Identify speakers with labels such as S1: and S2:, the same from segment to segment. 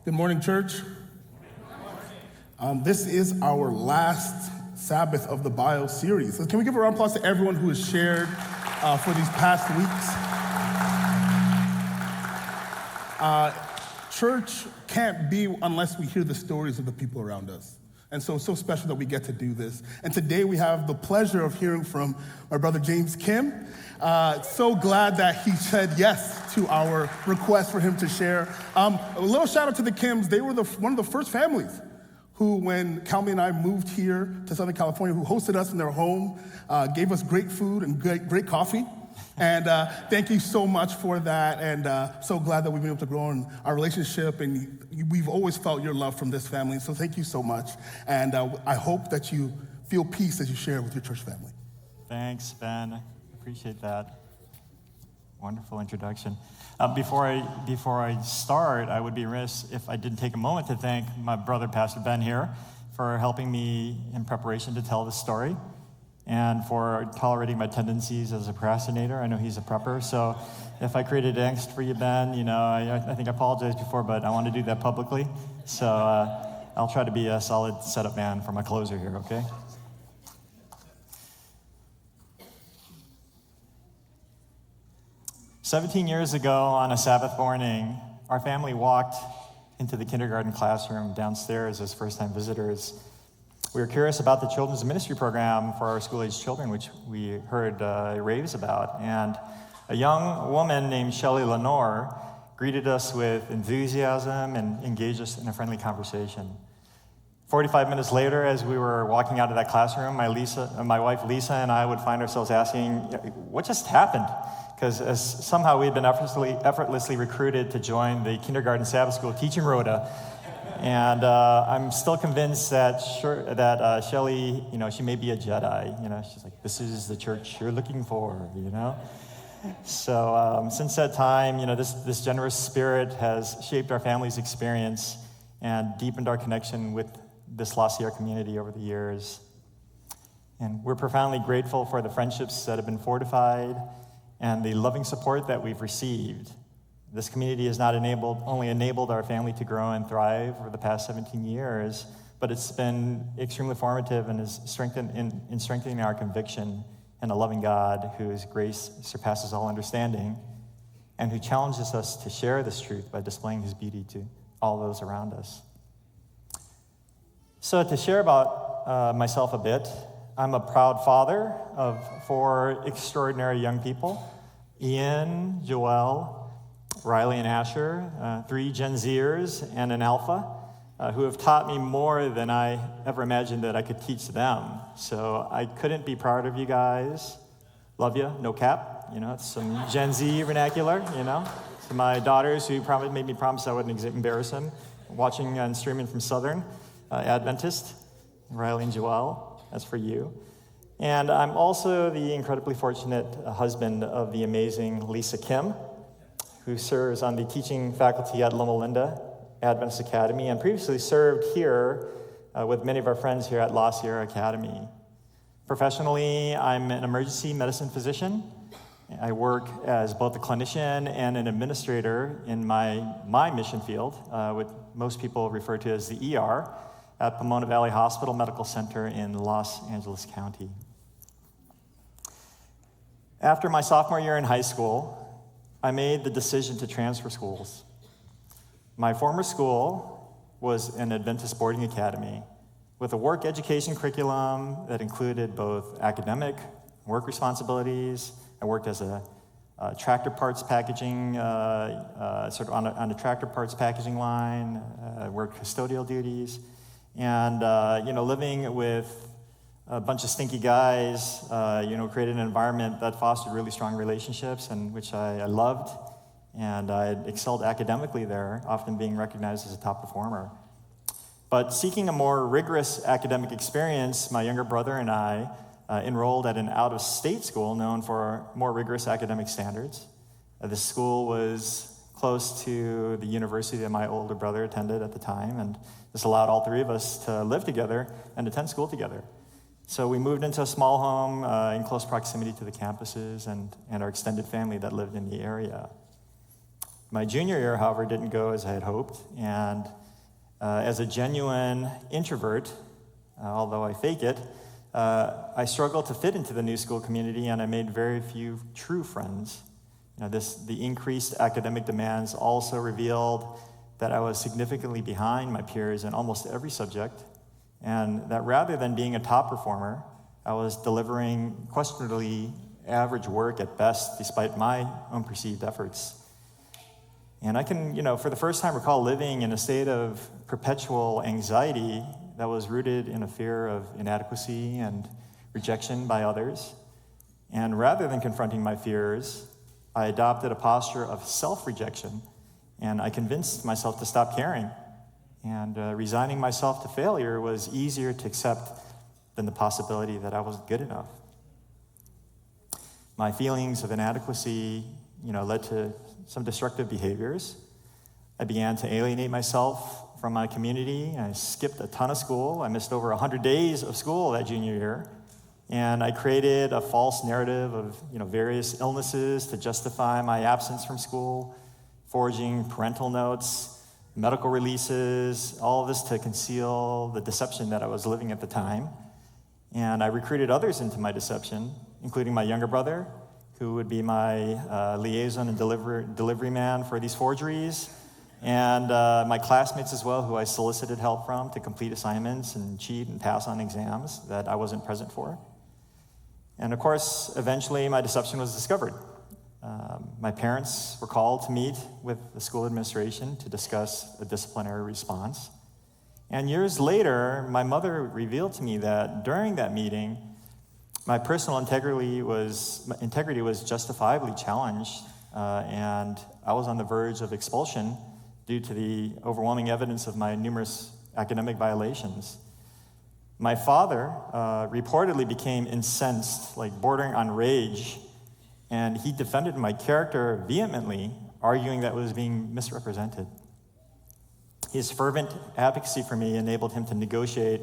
S1: Good morning, church. This is our last Sabbath of the BIOS series. So can we give a round of applause to everyone who has shared for these past weeks? Church can't be unless we hear the stories of the people around us. And so it's so special that we get to do this. And today we have the pleasure of hearing from my brother James Kim. So glad that he said yes to our request for him to share. A little shout out to the Kims. They were one of the first families who, when Calmy and I moved here to Southern California, who hosted us in their home, gave us great food and great coffee. And thank you so much for that, and so glad that we've been able to grow in our relationship, and we've always felt your love from this family, so thank you so much. And I hope that you feel peace as you share with your church family.
S2: Thanks, Ben. Appreciate that. Wonderful introduction. Before I start, I would be remiss if I didn't take a moment to thank my brother, Pastor Ben, here, for helping me in preparation to tell this story, and for tolerating my tendencies as a procrastinator. I know he's a prepper, so if I created angst for you, Ben, I think I apologized before, but I want to do that publicly. So I'll try to be a solid setup man for my closer here, okay? "17 years ago on a Sabbath morning, our family walked into the kindergarten classroom downstairs as first-time visitors. We were curious about the children's ministry program for our school-age children, which we heard raves about. And a young woman named Shelley Lenore greeted us with enthusiasm and engaged us in a friendly conversation. 45 minutes later, as we were walking out of that classroom, my wife Lisa and I would find ourselves asking, what just happened? Because somehow we had been effortlessly recruited to join the kindergarten Sabbath school teaching rota. And I'm still convinced that Shelley, she may be a Jedi. She's like, this is the church you're looking for, So since that time, this generous spirit has shaped our family's experience and deepened our connection with this La Sierra community over the years. And we're profoundly grateful for the friendships that have been fortified and the loving support that we've received. This community has not only enabled our family to grow and thrive over the past 17 years, but it's been extremely formative and has strengthened in strengthening our conviction in a loving God whose grace surpasses all understanding and who challenges us to share this truth by displaying his beauty to all those around us. So to share about myself a bit, I'm a proud father of 4 extraordinary young people: Ian, Joelle, Riley and Asher, 3 Gen Zers and an Alpha, who have taught me more than I ever imagined that I could teach them. So I couldn't be prouder of you guys. Love you, no cap. It's some Gen Z vernacular, To my daughters who made me promise I wouldn't embarrass them, watching and streaming from Southern Adventist, Riley and Joelle, that's for you. And I'm also the incredibly fortunate husband of the amazing Lisa Kim, who serves on the teaching faculty at Loma Linda Adventist Academy and previously served here with many of our friends here at La Sierra Academy. Professionally, I'm an emergency medicine physician. I work as both a clinician and an administrator in my mission field, what most people refer to as the ER, at Pomona Valley Hospital Medical Center in Los Angeles County. After my sophomore year in high school, I made the decision to transfer schools. My former school was an Adventist boarding academy with a work education curriculum that included both academic work responsibilities. I worked as a tractor parts packaging, sort of on a tractor parts packaging line. I worked custodial duties, and living with a bunch of stinky guys, created an environment that fostered really strong relationships, and which I loved, and I excelled academically there, often being recognized as a top performer. But seeking a more rigorous academic experience, my younger brother and I enrolled at an out-of-state school known for more rigorous academic standards. This school was close to the university that my older brother attended at the time, and this allowed all 3 of us to live together and attend school together. So we moved into a small home in close proximity to the campuses and our extended family that lived in the area. My junior year, however, didn't go as I had hoped, and as a genuine introvert, although I fake it, I struggled to fit into the new school community, and I made very few true friends. The increased academic demands also revealed that I was significantly behind my peers in almost every subject, and that rather than being a top performer, I was delivering questionably average work at best, despite my own perceived efforts. And I can, for the first time recall living in a state of perpetual anxiety that was rooted in a fear of inadequacy and rejection by others. And rather than confronting my fears, I adopted a posture of self-rejection, and I convinced myself to stop caring. And resigning myself to failure was easier to accept than the possibility that I wasn't good enough. My feelings of inadequacy, led to some destructive behaviors. I began to alienate myself from my community. I skipped a ton of school. I missed over 100 days of school that junior year. And I created a false narrative of various illnesses to justify my absence from school, forging parental notes, medical releases, all of this to conceal the deception that I was living at the time. And I recruited others into my deception, including my younger brother, who would be my liaison and delivery man for these forgeries, and my classmates as well, who I solicited help from to complete assignments and cheat and pass on exams that I wasn't present for. And of course, eventually my deception was discovered. My parents were called to meet with the school administration to discuss a disciplinary response. And years later, my mother revealed to me that during that meeting, my personal integrity was justifiably challenged, and I was on the verge of expulsion due to the overwhelming evidence of my numerous academic violations. My father reportedly became incensed, bordering on rage, and he defended my character vehemently, arguing that it was being misrepresented. His fervent advocacy for me enabled him to negotiate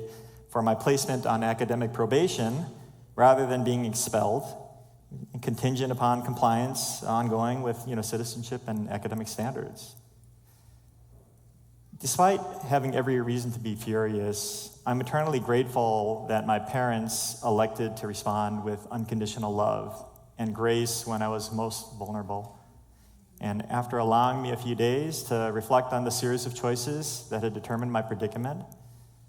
S2: for my placement on academic probation rather than being expelled, contingent upon compliance ongoing with citizenship and academic standards. Despite having every reason to be furious, I'm eternally grateful that my parents elected to respond with unconditional love and grace when I was most vulnerable. And after allowing me a few days to reflect on the series of choices that had determined my predicament,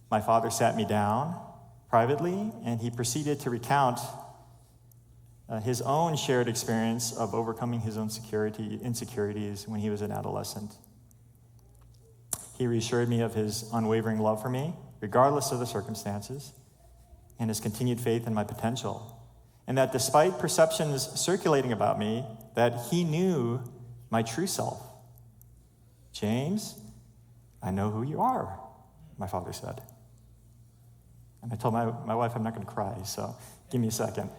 S2: my father sat me down privately, and he proceeded to recount his own shared experience of overcoming his own insecurities when he was an adolescent. He reassured me of his unwavering love for me, regardless of the circumstances, and his continued faith in my potential. And that despite perceptions circulating about me, that he knew my true self. James, I know who you are, my father said. And I told my wife I'm not going to cry, so give me a second.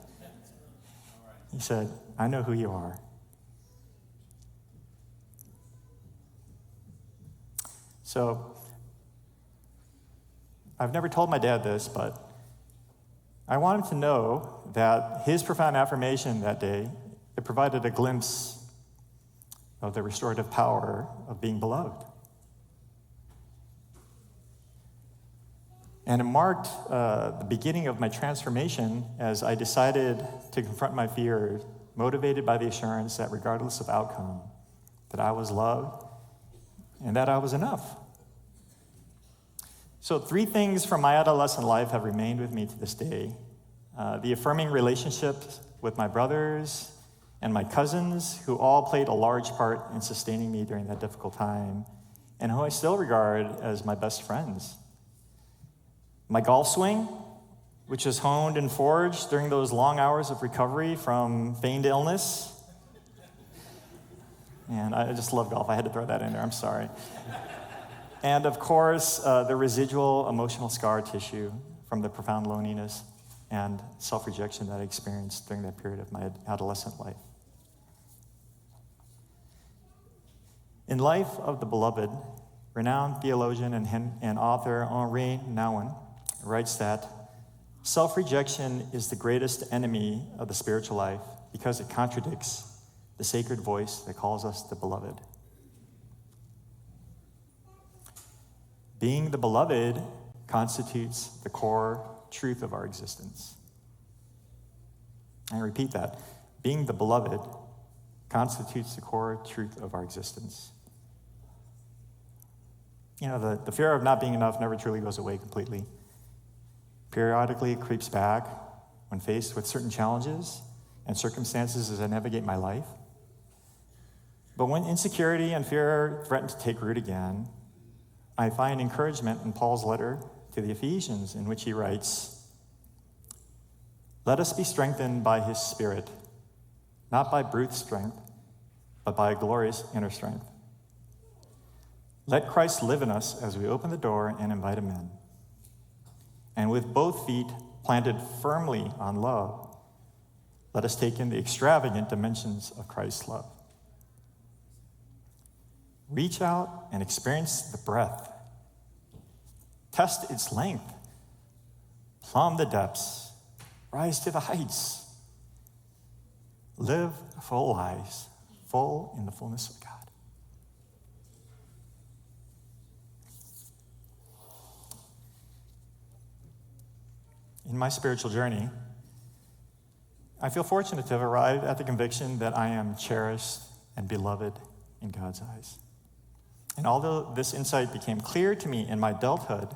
S2: He said, I know who you are. So, I've never told my dad this, but I want him to know that his profound affirmation that day, it provided a glimpse of the restorative power of being beloved. And it marked the beginning of my transformation as I decided to confront my fear, motivated by the assurance that regardless of outcome, that I was loved and that I was enough. So 3 things from my adolescent life have remained with me to this day. The affirming relationships with my brothers and my cousins, who all played a large part in sustaining me during that difficult time, and who I still regard as my best friends. My golf swing, which was honed and forged during those long hours of recovery from feigned illness. And I just love golf. I had to throw that in there. I'm sorry. And of course, the residual emotional scar tissue from the profound loneliness and self-rejection that I experienced during that period of my adolescent life. In Life of the Beloved, renowned theologian and author Henri Nouwen writes that self-rejection is the greatest enemy of the spiritual life because it contradicts the sacred voice that calls us the beloved. Being the beloved constitutes the core truth of our existence. I repeat that. Being the beloved constitutes the core truth of our existence. You know, the fear of not being enough never truly goes away completely. Periodically, it creeps back when faced with certain challenges and circumstances as I navigate my life. But when insecurity and fear threaten to take root again, I find encouragement in Paul's letter to the Ephesians, in which he writes, "Let us be strengthened by his Spirit, not by brute strength, but by a glorious inner strength. Let Christ live in us as we open the door and invite him in. And with both feet planted firmly on love, let us take in the extravagant dimensions of Christ's love. Reach out and experience the breadth. Test its length. Plumb the depths. Rise to the heights. Live full lives, full in the fullness of God." In my spiritual journey, I feel fortunate to have arrived at the conviction that I am cherished and beloved in God's eyes. And although this insight became clear to me in my adulthood,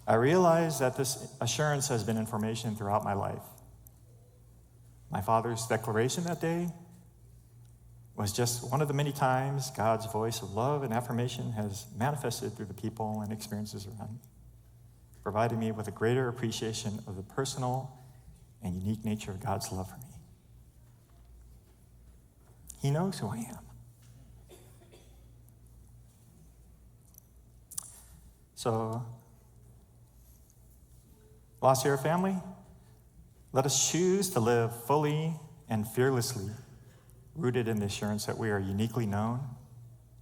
S2: I realized that this assurance has been in formation throughout my life. My father's declaration that day was just one of the many times God's voice of love and affirmation has manifested through the people and experiences around me, providing me with a greater appreciation of the personal and unique nature of God's love for me. He knows who I am. So, Lost Sierra family, let us choose to live fully and fearlessly, rooted in the assurance that we are uniquely known,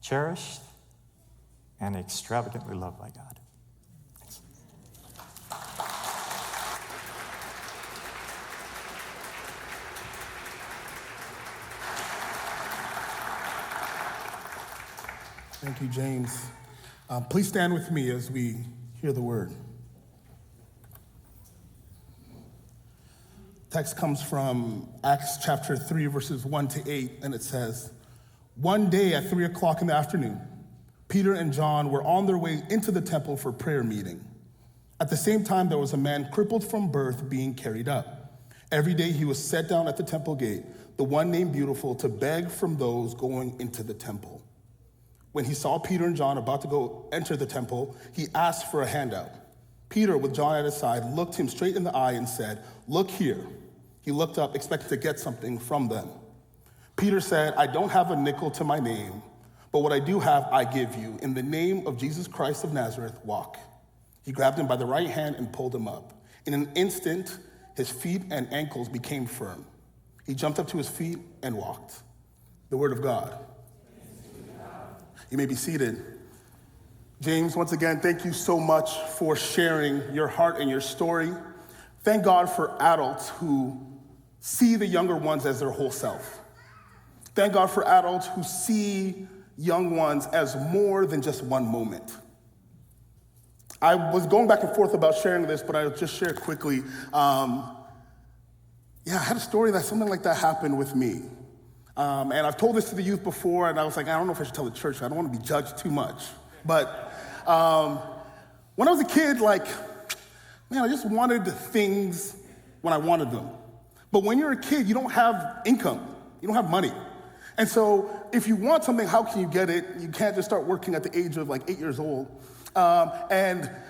S2: cherished, and extravagantly loved by God. Thanks.
S1: Thank you, James. Please stand with me as we hear the word. Text comes from Acts chapter 3, verses 1 to 8, and it says, "One day at 3 o'clock in the afternoon, Peter and John were on their way into the temple for prayer meeting. At the same time, there was a man crippled from birth being carried up. Every day he was set down at the temple gate, the one named Beautiful, to beg from those going into the temple. When he saw Peter and John about to go enter the temple, he asked for a handout. Peter, with John at his side, looked him straight in the eye and said, 'Look here.' He looked up, expecting to get something from them. Peter said, 'I don't have a nickel to my name, but what I do have, I give you. In the name of Jesus Christ of Nazareth, walk.' He grabbed him by the right hand and pulled him up. In an instant, his feet and ankles became firm. He jumped up to his feet and walked." The word of God. You may be seated. James, once again, thank you so much for sharing your heart and your story. Thank God for adults who see the younger ones as their whole self. Thank God for adults who see young ones as more than just one moment. I was going back and forth about sharing this, but I'll just share quickly. I had a story that something like that happened with me. And I've told this to the youth before, and I was like, I don't know if I should tell the church. I don't want to be judged too much. But when I was a kid, I just wanted things when I wanted them. But when you're a kid, you don't have income. You don't have money. And so if you want something, how can you get it? You can't just start working at the age of 8 years old. I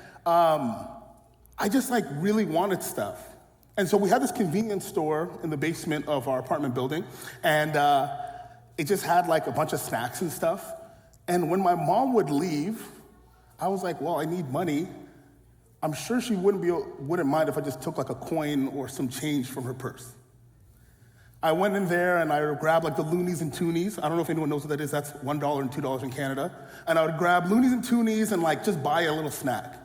S1: just really wanted stuff. And so we had this convenience store in the basement of our apartment building, and it just had a bunch of snacks and stuff. And when my mom would leave, I was like, well, I need money. I'm sure she wouldn't mind if I just took a coin or some change from her purse. I went in there and I grabbed the loonies and toonies. I don't know if anyone knows what that is. That's $1 and $2 in Canada. And I would grab loonies and toonies and just buy a little snack.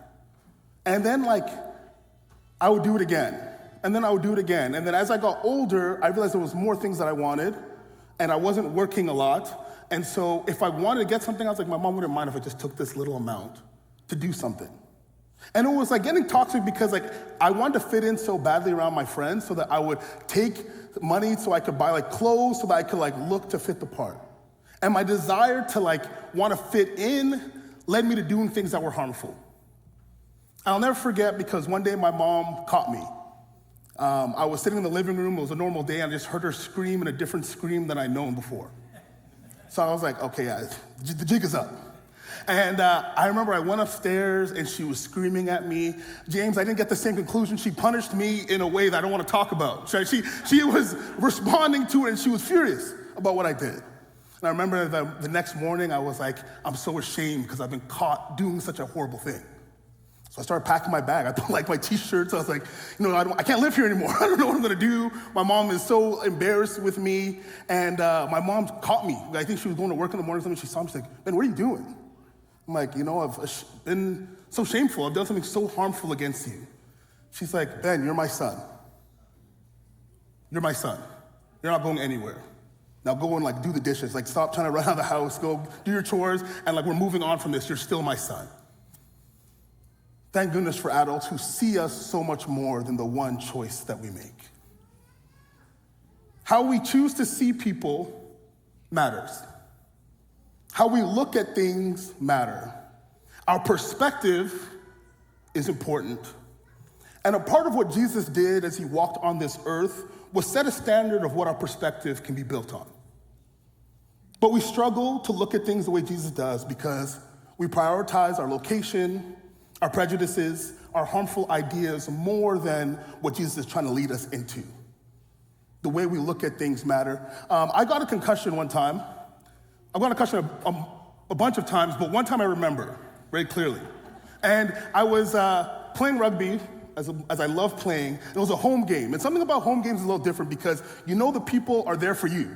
S1: And then I would do it again. And then I would do it again. And then as I got older, I realized there was more things that I wanted, and I wasn't working a lot. And so if I wanted to get something, I was like, my mom wouldn't mind if I just took this little amount to do something. And it was like getting toxic because like I wanted to fit in so badly around my friends so that I would take money so I could buy like clothes so that I could like look to fit the part. And my desire to like want to fit in led me to doing things that were harmful. I'll never forget because one day my mom caught me. I was sitting in the living room, it was a normal day, and I just heard her scream in a different scream than I'd known before. So I was like, okay, the jig is up. And I remember I went upstairs and she was screaming at me. James, I didn't get the same conclusion. She punished me in a way that I don't want to talk about. She was responding to it and she was furious about what I did. And I remember the next morning I was like, I'm so ashamed because I've been caught doing such a horrible thing. So I started packing my bag. I put like my t-shirts. I was like, I can't live here anymore. I don't know what I'm gonna do. My mom is so embarrassed with me. And my mom caught me. I think she was going to work in the morning or something. She saw me, she's like, Ben, what are you doing? I'm like, I've been so shameful. I've done something so harmful against you. She's like, Ben, you're my son. You're my son. You're not going anywhere. Now go and like do the dishes. Like stop trying to run out of the house. Go do your chores. And like we're moving on from this. You're still my son. Thank goodness for adults who see us so much more than the one choice that we make. How we choose to see people matters. How we look at things matter. Our perspective is important. And a part of what Jesus did as he walked on this earth was set a standard of what our perspective can be built on. But we struggle to look at things the way Jesus does because we prioritize our location, our prejudices, our harmful ideas more than what Jesus is trying to lead us into. The way we look at things matter. I got a concussion one time. I got a concussion a bunch of times, but one time I remember very clearly. And I was playing rugby, as I love playing. It was a home game. And something about home games is a little different because the people are there for you,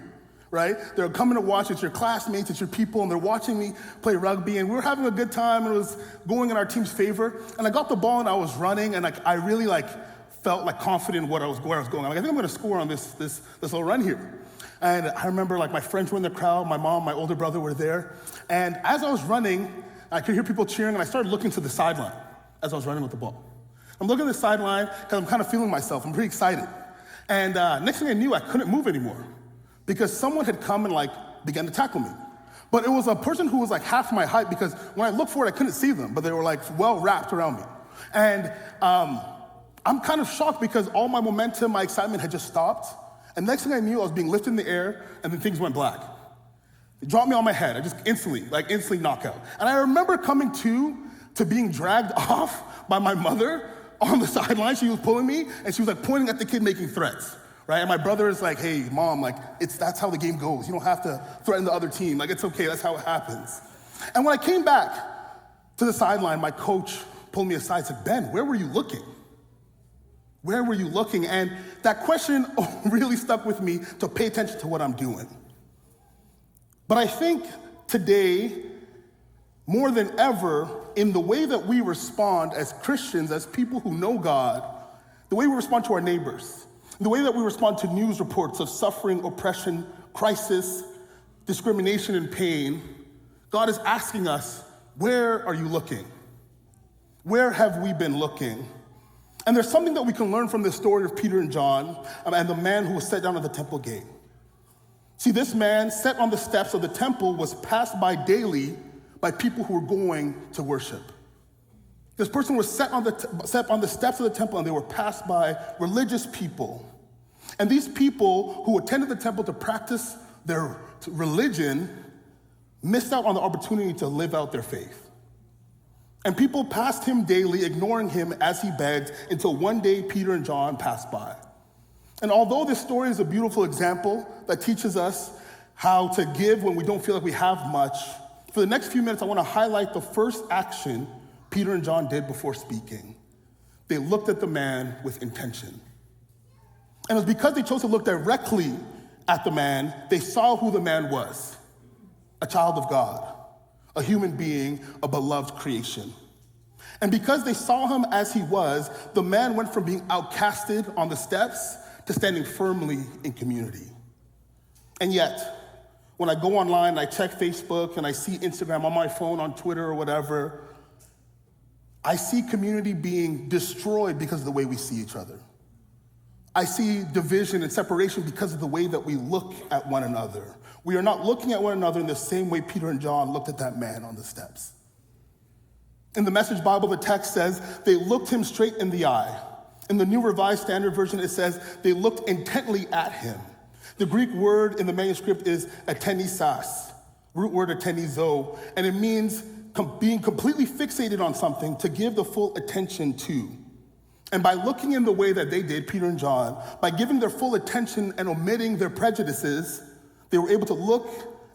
S1: right? They're coming to watch. It's your classmates, it's your people, and they're watching me play rugby. And we were having a good time, and it was going in our team's favor. And I got the ball, and I was running, and I really felt confident in where I was going. I think I'm going to score on this little run here. And I remember my friends were in the crowd, my mom, my older brother were there. And as I was running, I could hear people cheering, and I started looking to the sideline as I was running with the ball. I'm looking at the sideline because I'm kind of feeling myself. I'm pretty excited. And next thing I knew, I couldn't move anymore because someone had come and began to tackle me. But it was a person who was half my height because when I looked forward, I couldn't see them, but they were well wrapped around me. And I'm kind of shocked because all my momentum, my excitement had just stopped. And next thing I knew, I was being lifted in the air, and then things went black. They dropped me on my head. I just instantly knockout. And I remember coming to being dragged off by my mother on the sideline. She was pulling me, and she was pointing at the kid making threats, right? And my brother is like, hey, mom, that's how the game goes. You don't have to threaten the other team. It's okay, that's how it happens. And when I came back to the sideline, my coach pulled me aside and said, Ben, where were you looking? Where were you looking? And that question really stuck with me to pay attention to what I'm doing. But I think today, more than ever, in the way that we respond as Christians, as people who know God, the way we respond to our neighbors, the way that we respond to news reports of suffering, oppression, crisis, discrimination, and pain, God is asking us, where are you looking? Where have we been looking? And there's something that we can learn from this story of Peter and John and the man who was set down at the temple gate. See, this man set on the steps of the temple was passed by daily by people who were going to worship. This person was set on the steps of the temple, and they were passed by religious people. And these people who attended the temple to practice their religion missed out on the opportunity to live out their faith. And people passed him daily, ignoring him as he begged, until one day Peter and John passed by. And although this story is a beautiful example that teaches us how to give when we don't feel like we have much, for the next few minutes, I want to highlight the first action Peter and John did before speaking. They looked at the man with intention. And it was because they chose to look directly at the man, they saw who the man was, a child of God, a human being, a beloved creation. And because they saw him as he was, the man went from being outcasted on the steps to standing firmly in community. And yet, when I go online, I check Facebook, and I see Instagram on my phone, on Twitter or whatever, I see community being destroyed because of the way we see each other. I see division and separation because of the way that we look at one another. We are not looking at one another in the same way Peter and John looked at that man on the steps. In the Message Bible, the text says, they looked him straight in the eye. In the New Revised Standard Version, it says, they looked intently at him. The Greek word in the manuscript is atenisas, root word atenizo, and it means being completely fixated on something to give the full attention to. And by looking in the way that they did, Peter and John, by giving their full attention and omitting their prejudices, they were able to look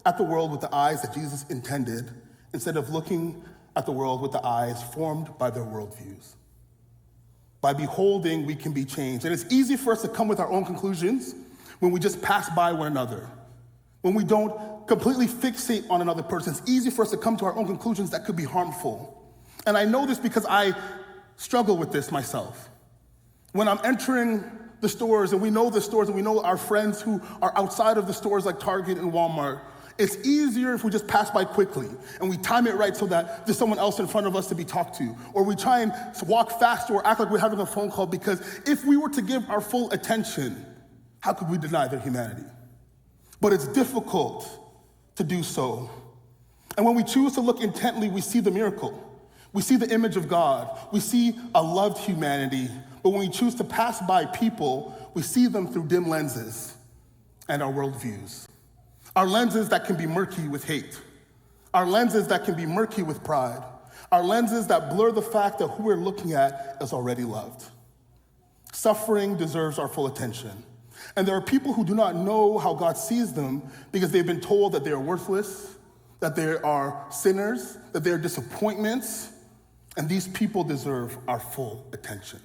S1: at the world with the eyes that Jesus intended, instead of looking at the world with the eyes formed by their worldviews. By beholding, we can be changed. And it's easy for us to come with our own conclusions when we just pass by one another. When we don't completely fixate on another person, it's easy for us to come to our own conclusions that could be harmful. And I know this because I struggle with this myself. When I'm entering the stores, and we know the stores, and we know our friends who are outside of the stores like Target and Walmart, it's easier if we just pass by quickly and we time it right so that there's someone else in front of us to be talked to. Or we try and walk faster or act like we're having a phone call, because if we were to give our full attention, how could we deny their humanity? But it's difficult to do so. And when we choose to look intently, we see the miracle. We see the image of God. We see a loved humanity. But when we choose to pass by people, we see them through dim lenses and our worldviews. Our lenses that can be murky with hate. Our lenses that can be murky with pride. Our lenses that blur the fact that who we're looking at is already loved. Suffering deserves our full attention. And there are people who do not know how God sees them because they've been told that they are worthless, that they are sinners, that they are disappointments, and these people deserve our full attention.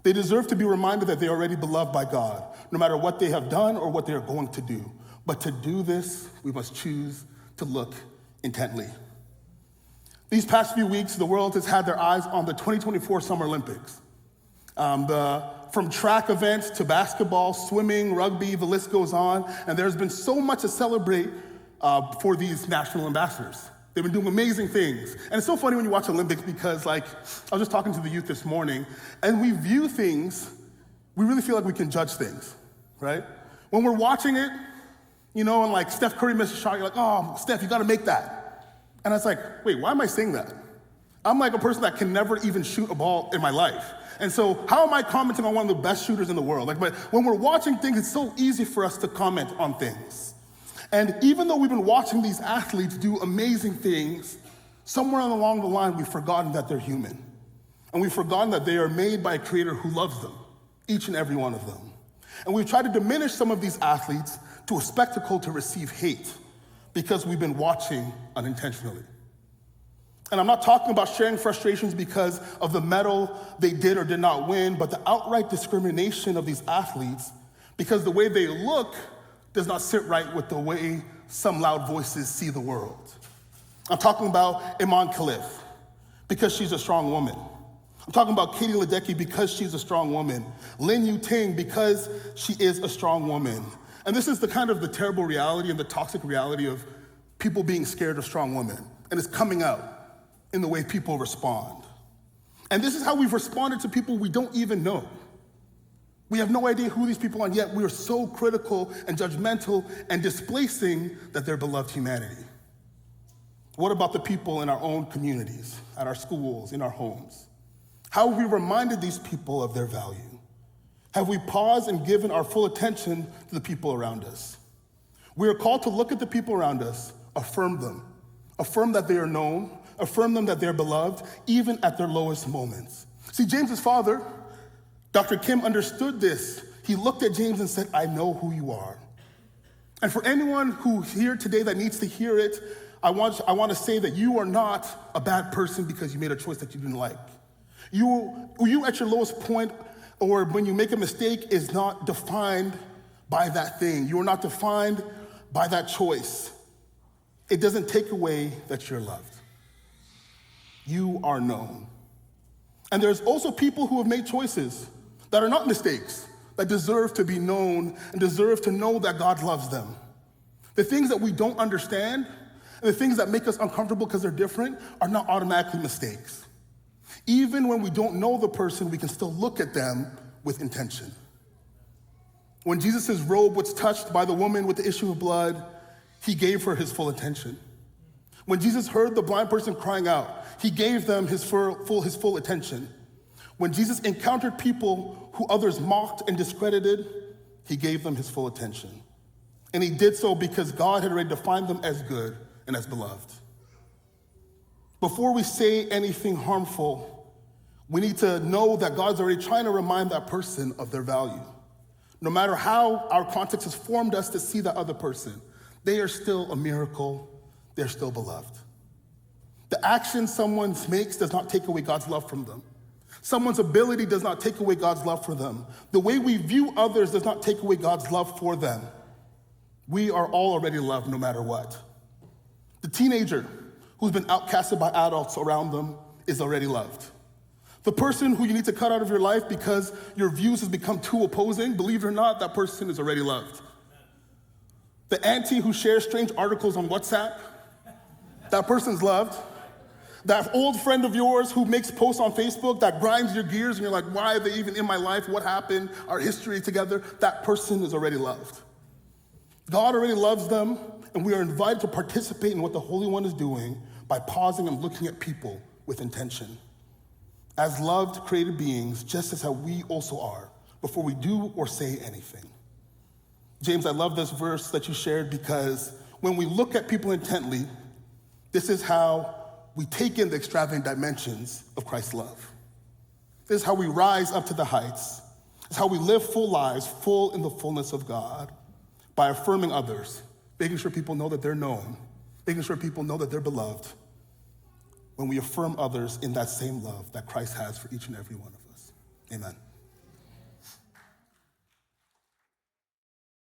S1: They deserve to be reminded that they are already beloved by God, no matter what they have done or what they are going to do. But to do this, we must choose to look intently. These past few weeks, the world has had their eyes on the 2024 Summer Olympics. From track events to basketball, swimming, rugby, the list goes on. And there's been so much to celebrate for these national ambassadors. They've been doing amazing things. And it's so funny when you watch Olympics because, I was just talking to the youth this morning, and we view things, we really feel like we can judge things, right? When we're watching it, and Steph Curry misses a shot, you're like, oh, Steph, you gotta make that. And I was like, wait, why am I saying that? I'm like a person that can never even shoot a ball in my life. And so how am I commenting on one of the best shooters in the world? But when we're watching things, it's so easy for us to comment on things. And even though we've been watching these athletes do amazing things, somewhere along the line, we've forgotten that they're human. And we've forgotten that they are made by a creator who loves them, each and every one of them. And we've tried to diminish some of these athletes to a spectacle to receive hate because we've been watching unintentionally. And I'm not talking about sharing frustrations because of the medal they did or did not win, but the outright discrimination of these athletes because the way they look does not sit right with the way some loud voices see the world. I'm talking about Iman Khalif because she's a strong woman. I'm talking about Katie Ledecky because she's a strong woman. Lin Yu-Ting because she is a strong woman. And this is the terrible reality and the toxic reality of people being scared of strong women. And it's coming out in the way people respond. And this is how we've responded to people we don't even know. We have no idea who these people are, and yet we are so critical and judgmental and displacing that they're beloved humanity. What about the people in our own communities, at our schools, in our homes? How have we reminded these people of their value? Have we paused and given our full attention to the people around us? We are called to look at the people around us, affirm them, affirm that they are known, affirm them that they're beloved, even at their lowest moments. See, James's father, Dr. Kim, understood this. He looked at James and said, I know who you are. And for anyone who's here today that needs to hear it, I want to say that you are not a bad person because you made a choice that you didn't like. You at your lowest point or when you make a mistake is not defined by that thing. You are not defined by that choice. It doesn't take away that you're loved. You are known. And there's also people who have made choices that are not mistakes, that deserve to be known and deserve to know that God loves them. The things that we don't understand and the things that make us uncomfortable because they're different are not automatically mistakes. Even when we don't know the person, we can still look at them with intention. When Jesus' robe was touched by the woman with the issue of blood, he gave her his full attention. When Jesus heard the blind person crying out, he gave them his full attention. When Jesus encountered people who others mocked and discredited, he gave them his full attention. And he did so because God had already defined them as good and as beloved. Before we say anything harmful, we need to know that God's already trying to remind that person of their value. No matter how our context has formed us to see that other person, they are still a miracle, they're still beloved. The action someone makes does not take away God's love from them. Someone's ability does not take away God's love for them. The way we view others does not take away God's love for them. We are all already loved no matter what. The teenager who's been outcasted by adults around them is already loved. The person who you need to cut out of your life because your views has become too opposing, believe it or not, that person is already loved. The auntie who shares strange articles on WhatsApp, that person's loved. That old friend of yours who makes posts on Facebook that grinds your gears and you're like, why are they even in my life? What happened? Our history together? That person is already loved. God already loves them, and we are invited to participate in what the Holy One is doing by pausing and looking at people with intention. As loved, created beings, just as how we also are, before we do or say anything. James, I love this verse that you shared because when we look at people intently, this is how we take in the extravagant dimensions of Christ's love. This is how we rise up to the heights. It's how we live full lives, full in the fullness of God, by affirming others, making sure people know that they're known, making sure people know that they're beloved, when we affirm others in that same love that Christ has for each and every one of us. Amen.